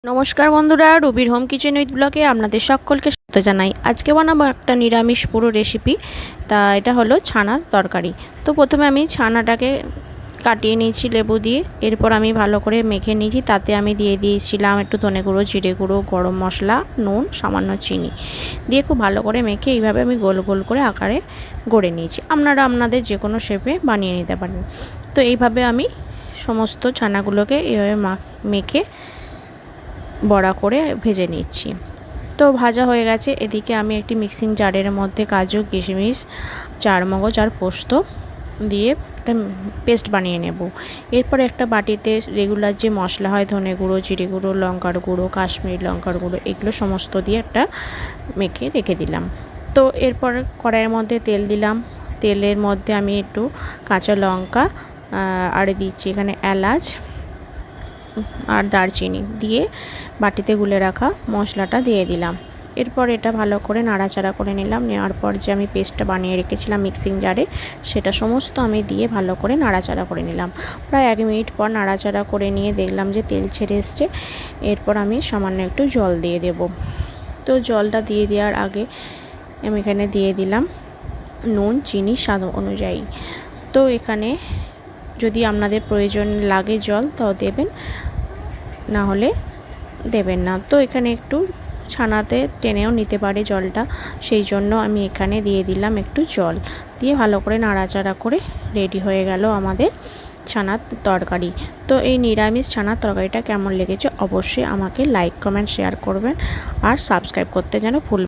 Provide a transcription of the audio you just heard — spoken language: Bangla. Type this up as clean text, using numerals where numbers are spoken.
নমস্কার বন্ধুরা, রুবির হোম কিচেন উইথ ব্লগে আপনাদের সকলকে স্বাগত জানাই। আজকে বানাবো একটা নিরামিষ পুরো রেসিপি। তা এটা হলো ছানার তরকারি। তো প্রথমে আমি ছানাটাকে কাটিয়ে নিয়েছি লেবু দিয়ে, এরপর আমি ভালো করে মেখে নিয়েছি। তাতে আমি দিয়ে দিয়েছিলাম একটু ধনে গুঁড়ো, জিরে গুঁড়ো, গরম মশলা, নুন, সামান্য চিনি দিয়ে খুব ভালো করে মেখে এইভাবে আমি গোল গোল করে আকারে গড়ে নিয়েছি। আপনারা আপনাদের যে কোনো শেপে বানিয়ে নিতে পারেন। তো এইভাবে আমি সমস্ত ছানাগুলোকে এইভাবে মেখে বড়া করে ভেজে নিচ্ছি। তো ভাজা হয়ে গেছে। এদিকে আমি একটি মিক্সিং জারের মধ্যে কাজু, কিশমিশ, চারমগজ আর পোস্ত দিয়ে একটা পেস্ট বানিয়ে নেব। এরপর একটা বাটিতে রেগুলার যে মশলা হয়, ধনে গুঁড়ো, জিরে গুঁড়ো, লঙ্কার গুঁড়ো, কাশ্মীরি লঙ্কার গুঁড়ো, এগুলো সমস্ত দিয়ে একটা মেখে রেখে দিলাম। তো এরপর কড়াইয়ের মধ্যে তেল দিলাম। তেলের মধ্যে আমি একটু কাঁচা লঙ্কা আর দিচ্ছি এখানে এলাচ আর দারচিনি দিয়ে বাটিতে গুলে রাখা মশলাটা দিয়ে দিলাম। এরপর এটা ভালো করে নাড়াচাড়া করে নিলাম। নেওয়ার পর যে আমি পেস্টটা বানিয়ে রেখেছিলাম মিক্সিং জারে, সেটা সমস্ত আমি দিয়ে ভালো করে নাড়াচাড়া করে নিলাম। প্রায় 1 মিনিট পর নাড়াচাড়া করে নিয়ে দেখলাম যে তেল ছেড়ে এসছে। এরপর আমি সামান্য একটু জল দিয়ে দেব। তো জলটা দিয়ে দেওয়ার আগে আমি এখানে দিয়ে দিলাম নুন, চিনি স্বাদ অনুযায়ী। তো এখানে যদি আপনাদের প্রয়োজন লাগে জল তাও দেবেন, না হলে দেবেন না। তো এখানে একটু ছানাতে টেনেও নিতে পারে জলটা, সেই জন্য আমি এখানে দিয়ে দিলাম একটু জল দিয়ে ভালো করে নাড়াচাড়া করে রেডি হয়ে গেল আমাদের ছানার তরকারি। তো এই নিরামিষ ছানার তরকারিটা কেমন লেগেছে অবশ্যই আমাকে লাইক, কমেন্ট, শেয়ার করবেন আর সাবস্ক্রাইব করতে যেন ভুলবেন না।